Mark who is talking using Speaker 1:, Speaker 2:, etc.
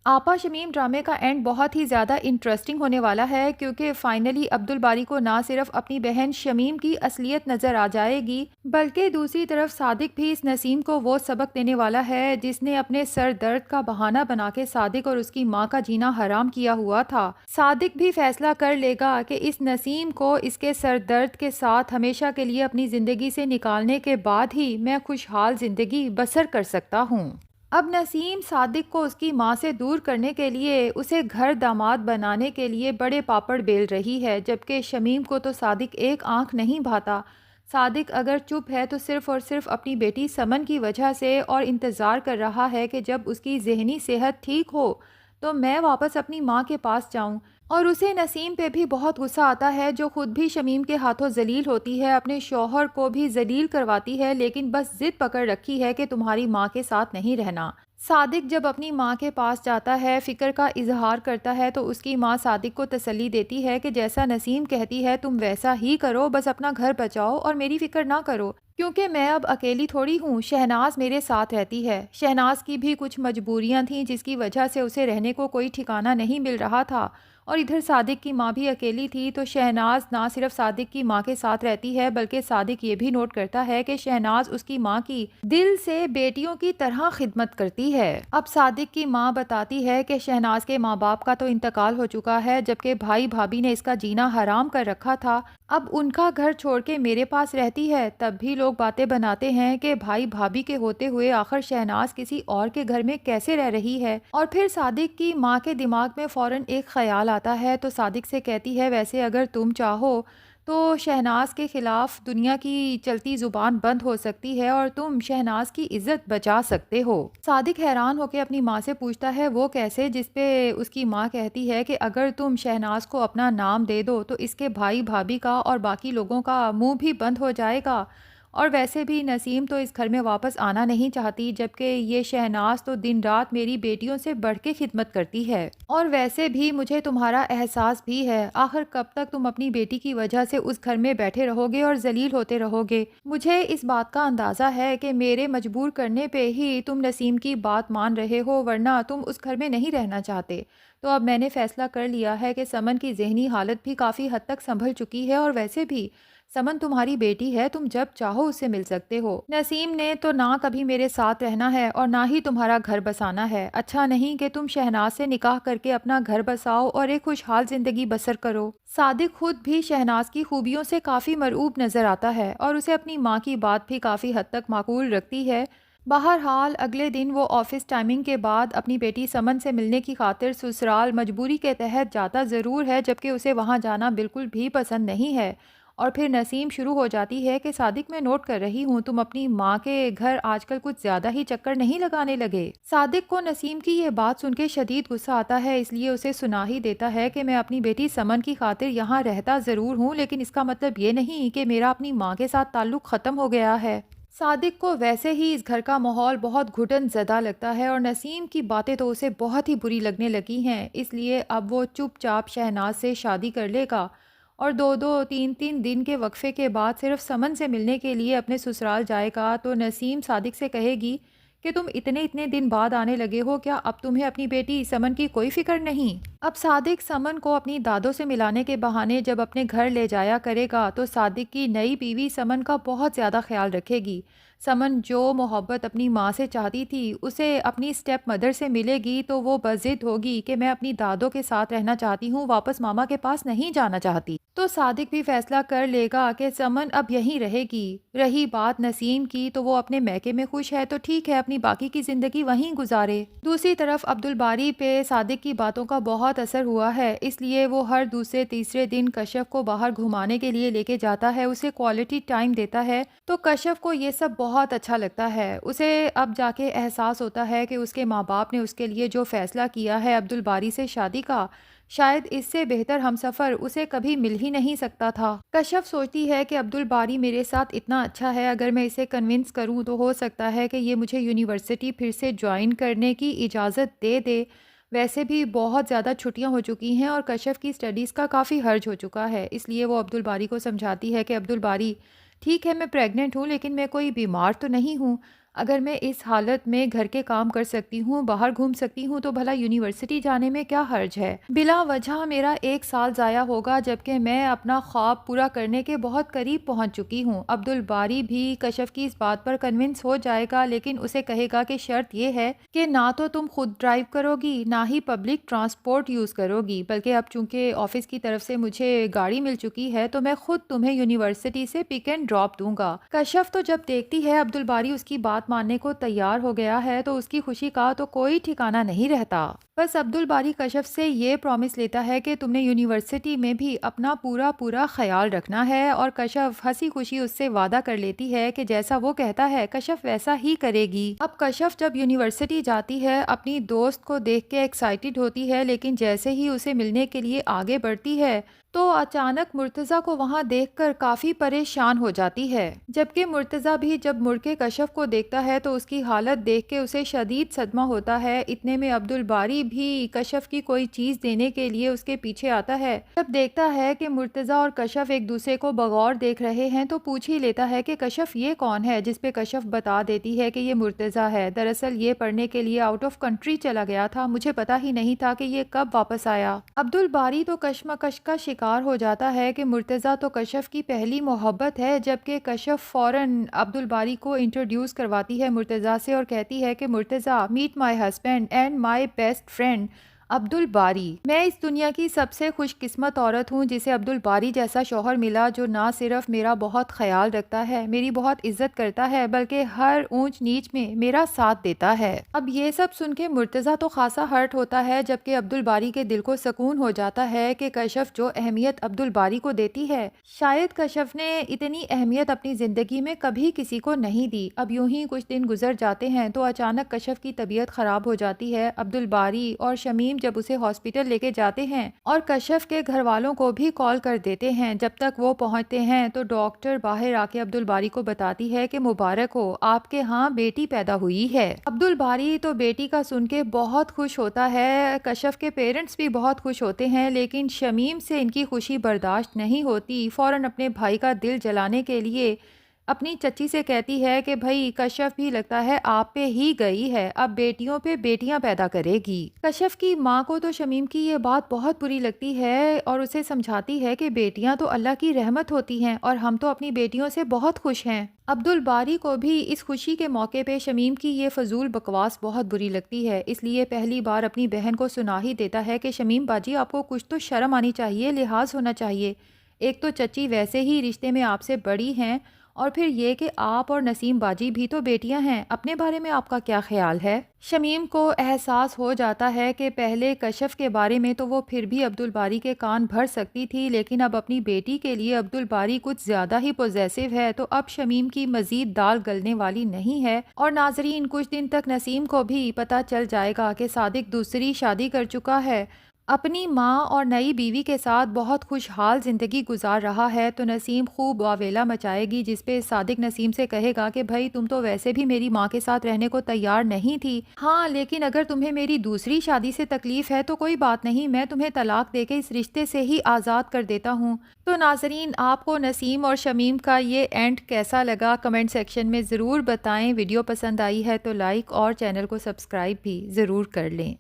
Speaker 1: آپا شمیم ڈرامے کا اینڈ بہت ہی زیادہ انٹرسٹنگ ہونے والا ہے، کیونکہ فائنلی عبدالباری کو نہ صرف اپنی بہن شمیم کی اصلیت نظر آ جائے گی، بلکہ دوسری طرف صادق بھی اس نسیم کو وہ سبق دینے والا ہے جس نے اپنے سر درد کا بہانہ بنا کے صادق اور اس کی ماں کا جینا حرام کیا ہوا تھا۔ صادق بھی فیصلہ کر لے گا کہ اس نسیم کو اس کے سر درد کے ساتھ ہمیشہ کے لیے اپنی زندگی سے نکالنے کے بعد ہی میں خوشحال زندگی بسر کر سکتا ہوں۔ اب نسیم صادق کو اس کی ماں سے دور کرنے کے لیے اسے گھر داماد بنانے کے لیے بڑے پاپڑ بیل رہی ہے، جبکہ شمیم کو تو صادق ایک آنکھ نہیں بھاتا۔ صادق اگر چپ ہے تو صرف اور صرف اپنی بیٹی سمن کی وجہ سے، اور انتظار کر رہا ہے کہ جب اس کی ذہنی صحت ٹھیک ہو تو میں واپس اپنی ماں کے پاس جاؤں۔ اور اسے نسیم پہ بھی بہت غصہ آتا ہے، جو خود بھی شمیم کے ہاتھوں ذلیل ہوتی ہے، اپنے شوہر کو بھی ذلیل کرواتی ہے، لیکن بس ضد پکڑ رکھی ہے کہ تمہاری ماں کے ساتھ نہیں رہنا۔ صادق جب اپنی ماں کے پاس جاتا ہے، فکر کا اظہار کرتا ہے، تو اس کی ماں صادق کو تسلی دیتی ہے کہ جیسا نسیم کہتی ہے تم ویسا ہی کرو، بس اپنا گھر بچاؤ اور میری فکر نہ کرو، کیونکہ میں اب اکیلی تھوڑی ہوں، شہناز میرے ساتھ رہتی ہے۔ شہناز کی بھی کچھ مجبوریاں تھیں جس کی وجہ سے اسے رہنے کو کوئی ٹھکانہ نہیں مل رہا تھا، اور ادھر صادق کی ماں بھی اکیلی تھی، تو شہناز نہ صرف صادق کی ماں کے ساتھ رہتی ہے، بلکہ صادق یہ بھی نوٹ کرتا ہے کہ شہناز اس کی ماں کی دل سے بیٹیوں کی طرح خدمت کرتی ہے۔ اب صادق کی ماں بتاتی ہے کہ شہناز کے ماں باپ کا تو انتقال ہو چکا ہے، جبکہ بھائی بھابھی نے اس کا جینا حرام کر رکھا تھا، اب ان کا گھر چھوڑ کے میرے پاس رہتی ہے۔ تب بھی لوگ باتیں بناتے ہیں کہ بھائی بھابھی کے ہوتے ہوئے آخر شہناز کسی اور کے گھر میں کیسے رہ رہی ہے، اور پھر صادق کی ماں کے دماغ میں فوراً ایک خیال آتا ہے، تو صادق سے کہتی ہے ویسے اگر تم چاہو تو شہناز کے خلاف دنیا کی چلتی زبان بند ہو سکتی ہے اور تم شہناز کی عزت بچا سکتے ہو۔ صادق حیران ہو کے اپنی ماں سے پوچھتا ہے وہ کیسے، جس پہ اس کی ماں کہتی ہے کہ اگر تم شہناز کو اپنا نام دے دو تو اس کے بھائی بھابھی کا اور باقی لوگوں کا منہ بھی بند ہو جائے گا، اور ویسے بھی نسیم تو اس گھر میں واپس آنا نہیں چاہتی، جبکہ یہ شہناز تو دن رات میری بیٹیوں سے بڑھ کے خدمت کرتی ہے، اور ویسے بھی مجھے تمہارا احساس بھی ہے، آخر کب تک تم اپنی بیٹی کی وجہ سے اس گھر میں بیٹھے رہو گے اور ذلیل ہوتے رہو گے؟ مجھے اس بات کا اندازہ ہے کہ میرے مجبور کرنے پہ ہی تم نسیم کی بات مان رہے ہو، ورنہ تم اس گھر میں نہیں رہنا چاہتے۔ تو اب میں نے فیصلہ کر لیا ہے کہ سمن کی ذہنی حالت بھی کافی حد تک سنبھل چکی ہے، اور ویسے بھی سمن تمہاری بیٹی ہے، تم جب چاہو اس سے مل سکتے ہو۔ نسیم نے تو نہ کبھی میرے ساتھ رہنا ہے اور نہ ہی تمہارا گھر بسانا ہے، اچھا نہیں کہ تم شہناز سے نکاح کر کے اپنا گھر بساؤ اور ایک خوشحال زندگی بسر کرو۔ صادق خود بھی شہناز کی خوبیوں سے کافی مرعوب نظر آتا ہے، اور اسے اپنی ماں کی بات بھی کافی حد تک معقول رکھتی ہے۔ بہرحال اگلے دن وہ آفس ٹائمنگ کے بعد اپنی بیٹی سمن سے ملنے کی خاطر سسرال مجبوری کے تحت جاتا ضرور ہے، جبکہ اسے وہاں جانا بالکل بھی پسند نہیں ہے، اور پھر نسیم شروع ہو جاتی ہے کہ صادق میں نوٹ کر رہی ہوں تم اپنی ماں کے گھر آج کل کچھ زیادہ ہی چکر نہیں لگانے لگے۔ صادق کو نسیم کی یہ بات سن کے شدید غصہ آتا ہے، اس لیے اسے سنا ہی دیتا ہے کہ میں اپنی بیٹی سمن کی خاطر یہاں رہتا ضرور ہوں، لیکن اس کا مطلب یہ نہیں کہ میرا اپنی ماں کے ساتھ تعلق ختم ہو گیا ہے۔ صادق کو ویسے ہی اس گھر کا ماحول بہت گھٹن زدہ لگتا ہے، اور نسیم کی باتیں تو اسے بہت ہی بری لگنے لگی ہیں، اس لیے اب وہ چپ چاپ شہناز سے شادی کر لے گا، اور دو دو تین تین دن کے وقفے کے بعد صرف سمن سے ملنے کے لیے اپنے سسرال جائے گا۔ تو نسیم صادق سے کہے گی کہ تم اتنے دن بعد آنے لگے ہو، کیا اب تمہیں اپنی بیٹی سمن کی کوئی فکر نہیں؟ اب صادق سمن کو اپنی دادوں سے ملانے کے بہانے جب اپنے گھر لے جایا کرے گا تو صادق کی نئی بیوی سمن کا بہت زیادہ خیال رکھے گی۔ سمن جو محبت اپنی ماں سے چاہتی تھی اسے اپنی سٹیپ مدر سے ملے گی تو وہ بضد ہوگی کہ میں اپنی دادوں کے ساتھ رہنا چاہتی ہوں، واپس ماما کے پاس نہیں جانا چاہتی۔ تو صادق بھی فیصلہ کر لے گا کہ سمن اب یہیں رہے گی۔ رہی بات نسیم کی، تو وہ اپنے میکے میں خوش ہے تو ٹھیک ہے، اپنی باقی کی زندگی وہیں گزارے۔ دوسری طرف عبدالباری پہ صادق کی باتوں کا بہت اثر ہوا ہے، اس لیے وہ ہر دوسرے تیسرے دن کشف کو باہر گھمانے کے لیے لے کے جاتا ہے، اسے کوالٹی ٹائم دیتا ہے، تو کشف کو یہ سب بہت اچھا لگتا ہے۔ اسے اب جا کے احساس ہوتا ہے کہ اس کے ماں باپ نے اس کے لیے جو فیصلہ کیا ہے عبدالباری سے شادی کا، شاید اس سے بہتر ہمسفر اسے کبھی مل ہی نہیں سکتا تھا۔ کشف سوچتی ہے کہ عبدالباری میرے ساتھ اتنا اچھا ہے، اگر میں اسے کنونس کروں تو ہو سکتا ہے کہ یہ مجھے یونیورسٹی پھر سے جوائن کرنے کی اجازت دے دے۔ ویسے بھی بہت زیادہ چھٹیاں ہو چکی ہیں اور کشف کی سٹڈیز کا کافی حرج ہو چکا ہے، اس لیے وہ عبدالباری کو سمجھاتی ہے کہ عبدالباری ٹھیک ہے میں پریگننٹ ہوں، لیکن میں کوئی بیمار تو نہیں ہوں، اگر میں اس حالت میں گھر کے کام کر سکتی ہوں، باہر گھوم سکتی ہوں، تو بھلا یونیورسٹی جانے میں کیا حرج ہے؟ بلا وجہ میرا 1 سال ضائع ہوگا جبکہ میں اپنا خواب پورا کرنے کے بہت قریب پہنچ چکی ہوں۔ عبدالباری بھی کشف کی اس بات پر کنونس ہو جائے گا، لیکن اسے کہے گا کہ شرط یہ ہے کہ نہ تو تم خود ڈرائیو کرو گی، نہ ہی پبلک ٹرانسپورٹ یوز کرو گی، بلکہ اب چونکہ آفس کی طرف سے مجھے گاڑی مل چکی ہے تو میں خود تمہیں یونیورسٹی سے پک اینڈ ڈراپ دوں گا۔ کشف تو جب دیکھتی ہے عبدالباری اس کی بات ماننے کو تیار ہو گیا ہے تو اس کی خوشی کا تو کوئی ٹھکانہ نہیں رہتا۔ بس عبدالباری کشف سے یہ پرومس لیتا ہے کہ تم نے یونیورسٹی میں بھی اپنا پورا خیال رکھنا ہے، اور کشف ہنسی خوشی اس سے وعدہ کر لیتی ہے کہ جیسا وہ کہتا ہے کشف ویسا ہی کرے گی۔ اب کشف جب یونیورسٹی جاتی ہے اپنی دوست کو دیکھ کے ایکسائٹڈ ہوتی ہے، لیکن جیسے ہی اسے ملنے کے لیے آگے بڑھتی ہے تو اچانک مرتضیٰ کو وہاں دیکھ کر کافی پریشان ہو جاتی ہے، جبکہ مرتضیٰ بھی جب مڑ کے کشف کو دیکھتا ہے تو اس کی حالت دیکھ کے اسے شدید صدمہ ہوتا ہے۔ اتنے میں عبدالباری بھی کشف کی کوئی چیز دینے کے لیے اس کے پیچھے آتا ہے۔ جب دیکھتا ہے کہ مرتضیٰ اور کشف ایک دوسرے کو بغور دیکھ رہے ہیں تو پوچھ ہی لیتا ہے کہ کشف یہ کون ہے، جس پہ کشف بتا دیتی ہے کہ یہ مرتضیٰ ہے، دراصل یہ پڑھنے کے لیے آؤٹ آف کنٹری چلا گیا تھا، مجھے پتا ہی نہیں تھا کہ یہ کب واپس آیا۔ عبدالباری تو کشمکش کا شکار ہو جاتا ہے کہ مرتضیٰ تو کشف کی پہلی محبت ہے، جبکہ کشف فوراً عبدالباری کو انٹروڈیوس کرواتی ہے مرتضیٰ سے اور کہتی ہے کہ Murtaza meet my husband and my best friend Abdul Bari. میں اس دنیا کی سب سے خوش قسمت عورت ہوں جسے عبدالباری جیسا شوہر ملا، جو نہ صرف میرا بہت خیال رکھتا ہے، میری بہت عزت کرتا ہے، بلکہ ہر اونچ نیچ میں میرا ساتھ دیتا ہے۔ اب یہ سب سن کے مرتضیٰ تو خاصا ہرٹ ہوتا ہے، جبکہ عبدالباری کے دل کو سکون ہو جاتا ہے کہ کشف جو اہمیت عبدالباری کو دیتی ہے، شاید کشف نے اتنی اہمیت اپنی زندگی میں کبھی کسی کو نہیں دی۔ اب یوں ہی کچھ دن گزر جاتے ہیں تو اچانک کشف کی طبیعت خراب ہو جاتی ہے۔ عبدالباری اور شمیم جب اسے ہاسپٹل لے کے جاتے ہیں اور کشف کے گھر والوں کو بھی کال کر دیتے ہیں، جب تک وہ پہنچتے ہیں تو ڈاکٹر باہر آ کے عبدالباری کو بتاتی ہے کہ مبارک ہو، آپ کے ہاں بیٹی پیدا ہوئی ہے۔ عبدالباری تو بیٹی کا سن کے بہت خوش ہوتا ہے، کشف کے پیرنٹس بھی بہت خوش ہوتے ہیں، لیکن شمیم سے ان کی خوشی برداشت نہیں ہوتی۔ فوراً اپنے بھائی کا دل جلانے کے لیے اپنی چچی سے کہتی ہے کہ بھائی کشف بھی لگتا ہے آپ پہ ہی گئی ہے، اب بیٹیوں پہ بیٹیاں پیدا کرے گی۔ کشف کی ماں کو تو شمیم کی یہ بات بہت بری لگتی ہے اور اسے سمجھاتی ہے کہ بیٹیاں تو اللہ کی رحمت ہوتی ہیں اور ہم تو اپنی بیٹیوں سے بہت خوش ہیں۔ عبدالباری کو بھی اس خوشی کے موقع پہ شمیم کی یہ فضول بکواس بہت بری لگتی ہے، اس لیے پہلی بار اپنی بہن کو سنا ہی دیتا ہے کہ شمیم باجی آپ کو کچھ تو شرم آنی چاہیے، لحاظ ہونا چاہیے۔ ایک تو چچی ویسے ہی رشتے میں آپ سے بڑی ہیں، اور پھر یہ کہ آپ اور نسیم باجی بھی تو بیٹیاں ہیں، اپنے بارے میں آپ کا کیا خیال ہے؟ شمیم کو احساس ہو جاتا ہے کہ پہلے کشف کے بارے میں تو وہ پھر بھی عبدالباری کے کان بھر سکتی تھی، لیکن اب اپنی بیٹی کے لیے عبدالباری کچھ زیادہ ہی پوزیسو ہے، تو اب شمیم کی مزید دال گلنے والی نہیں ہے۔ اور ناظرین، کچھ دن تک نسیم کو بھی پتہ چل جائے گا کہ صادق دوسری شادی کر چکا ہے، اپنی ماں اور نئی بیوی کے ساتھ بہت خوشحال زندگی گزار رہا ہے، تو نسیم خوب واویلا مچائے گی، جس پہ صادق نسیم سے کہے گا کہ بھائی تم تو ویسے بھی میری ماں کے ساتھ رہنے کو تیار نہیں تھی، ہاں لیکن اگر تمہیں میری دوسری شادی سے تکلیف ہے تو کوئی بات نہیں، میں تمہیں طلاق دے کے اس رشتے سے ہی آزاد کر دیتا ہوں۔ تو ناظرین، آپ کو نسیم اور شمیم کا یہ اینڈ کیسا لگا کمنٹ سیکشن میں ضرور بتائیں۔ ویڈیو پسند آئی ہے تو لائک اور چینل کو سبسکرائب بھی ضرور کر لیں۔